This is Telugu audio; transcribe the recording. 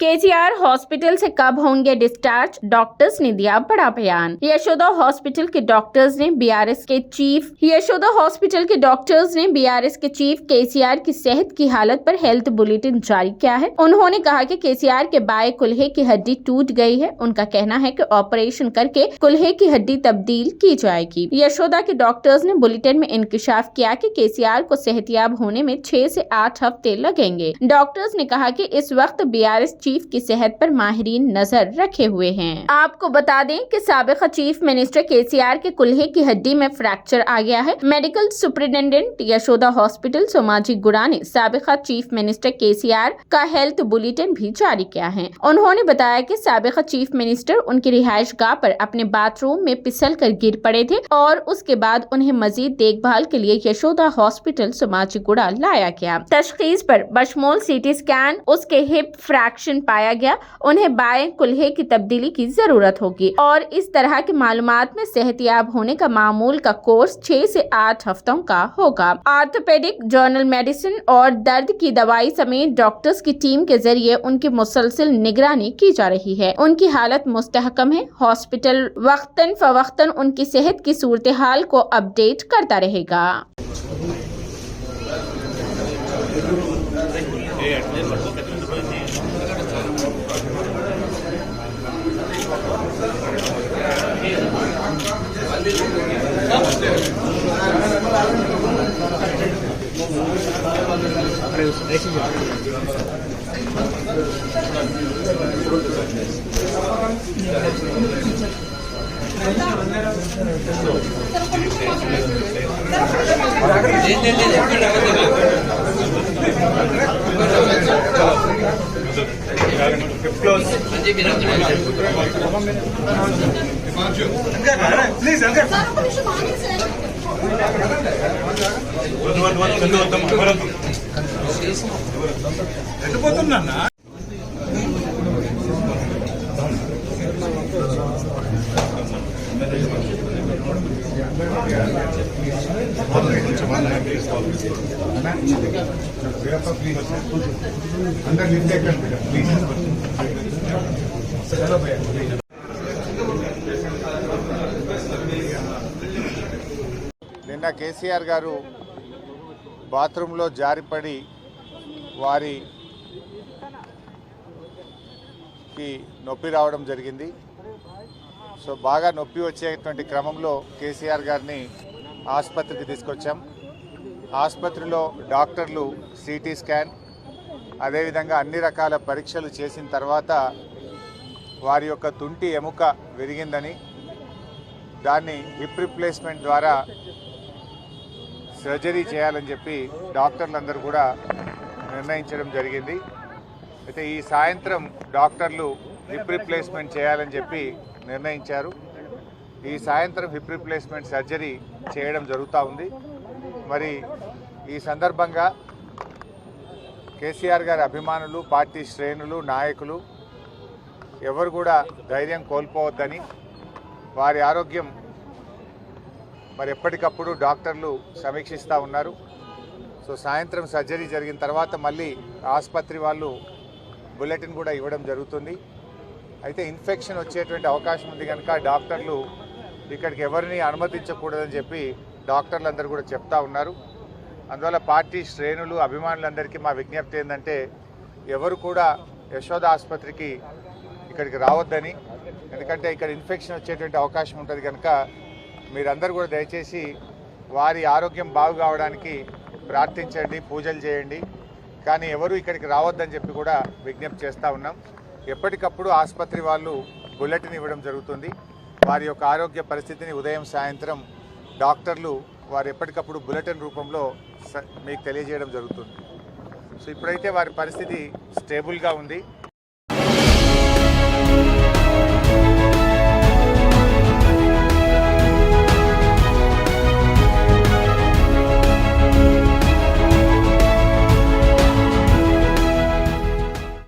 केसीआर हॉस्पिटल से कब होंगे डिस्चार्ज, डॉक्टर्स ने दिया बड़ा बयान। यशोदा हॉस्पिटल के डॉक्टर्स ने बीआरएस के चीफ केसीआर की सेहत की हालत पर हेल्थ बुलेटिन जारी किया है। उन्होंने कहा कि केसीआर के बाएं कुल्हे की हड्डी टूट गई है। उनका कहना है कि ऑपरेशन करके कुल्हे की हड्डी तब्दील की जाएगी। यशोदा के डॉक्टर्स ने बुलेटिन में इंकशाफ किया कि केसीआर को सेहतियाब होने में 6 से 8 हफ्ते लगेंगे। डॉक्टर्स ने कहा कि इस वक्त बीआरएस चीफ की सेहत पर माहिरीन नजर रखे हुए हैं। आपको बता दें कि साबिका चीफ मिनिस्टर केसीआर के कुल्हे की हड्डी में फ्रैक्चर आ गया है। Medical superintendent Yashoda hospital Somaji गुड़ा ने साबिका चीफ मिनिस्टर केसीआर का हेल्थ बुलेटिन भी जारी किया है। उन्होंने बताया कि साबिका चीफ मिनिस्टर उनकी रिहाइश गाह पर अपने बाथरूम में फिसल कर गिर पड़े थे और उसके बाद उन्हें मजीद देखभाल के लिए यशोदा हॉस्पिटल सोमाजी गुड़ा लाया गया। तशखीस पर बशमूल सीटी स्कैन उसके हिप फ्रैक्शन पाया गया। उन्हें बाएं कुल्हे की तब्दीली की जरूरत होगी और इस तरह की मालूमात में सेहतियाब होने का मामूल का कोर्स 6 से 8 हफ्तों का होगा। ऑर्थोपेडिक, जर्नल मेडिसिन और दर्द की दवाई समेत डॉक्टर्स की टीम के जरिए उनकी मुसलसल निगरानी की जा रही है। उनकी हालत मुस्तहकम है। हॉस्पिटल वक्तन फवक्तन उनकी सेहत की सूरत हाल को अपडेट करता रहेगा। నిన్న కేసీఆర్ గారు బాత్రూంలో జారిపడి వారికి నొప్పి రావడం జరిగింది. సో బాగా నొప్పి వచ్చేటువంటి క్రమంలో కేసీఆర్ గారిని ఆసుపత్రికి తీసుకొచ్చాం. ఆసుపత్రిలో డాక్టర్లు సిటీ స్కాన్ అదేవిధంగా అన్ని రకాల పరీక్షలు చేసిన తర్వాత వారి యొక్క తుంటి ఎముక విరిగిందని, దాన్ని హిప్ రిప్లేస్మెంట్ ద్వారా సర్జరీ చేయాలని చెప్పి డాక్టర్లందరూ కూడా నిర్ణయించడం జరిగింది. అయితే ఈ సాయంత్రం డాక్టర్లు హిప్ రిప్లేస్మెంట్ చేయాలని చెప్పి నిర్ణయించారు. ఈ సాయంత్రం హిప్ రిప్లేస్మెంట్ సర్జరీ చేయడం జరుగుతూ ఉంది. మరి ఈ సందర్భంగా కేసీఆర్ గారి అభిమానులు, పార్టీ శ్రేణులు, నాయకులు ఎవరు కూడా ధైర్యం కోల్పోవద్దని, వారి ఆరోగ్యం మరి ఎప్పటికప్పుడు డాక్టర్లు సమీక్షిస్తూ ఉన్నారు. సో సాయంత్రం సర్జరీ జరిగిన తర్వాత మళ్ళీ ఆసుపత్రి వాళ్ళు బులెటిన్ కూడా ఇవ్వడం జరుగుతుంది. అయితే ఇన్ఫెక్షన్ వచ్చేటువంటి అవకాశం ఉంది కనుక డాక్టర్లు ఇక్కడికి ఎవరిని అనుమతించకూడదని చెప్పి డాక్టర్లందరూ కూడా చెప్తా ఉన్నారు. అందువల్ల పార్టీ శ్రేణులు, అభిమానులందరికీ మా విజ్ఞప్తి ఏంటంటే ఎవరు కూడా యశోద ఆసుపత్రికి ఇక్కడికి రావద్దని, ఎందుకంటే ఇక్కడ ఇన్ఫెక్షన్ వచ్చేటువంటి అవకాశం ఉంటుంది కనుక మీరందరూ కూడా దయచేసి వారి ఆరోగ్యం బాగు కావడానికి ప్రార్థించండి, పూజలు చేయండి. కానీ ఎవరు ఇక్కడికి రావద్దని చెప్పి కూడా విజ్ఞప్తి చేస్తూ ఉన్నాం. ఎప్పటికప్పుడు ఆసుపత్రి వాళ్ళు బులెటిన్ ఇవ్వడం జరుగుతుంది. వారి యొక్క ఆరోగ్య పరిస్థితిని ఉదయం సాయంత్రం డాక్టర్లు వారు ఎప్పటికప్పుడు బులెటిన్ రూపంలో మీకు తెలియజేయడం జరుగుతుంది. సో ఇప్పుడైతే వారి పరిస్థితి స్టేబుల్గా ఉంది.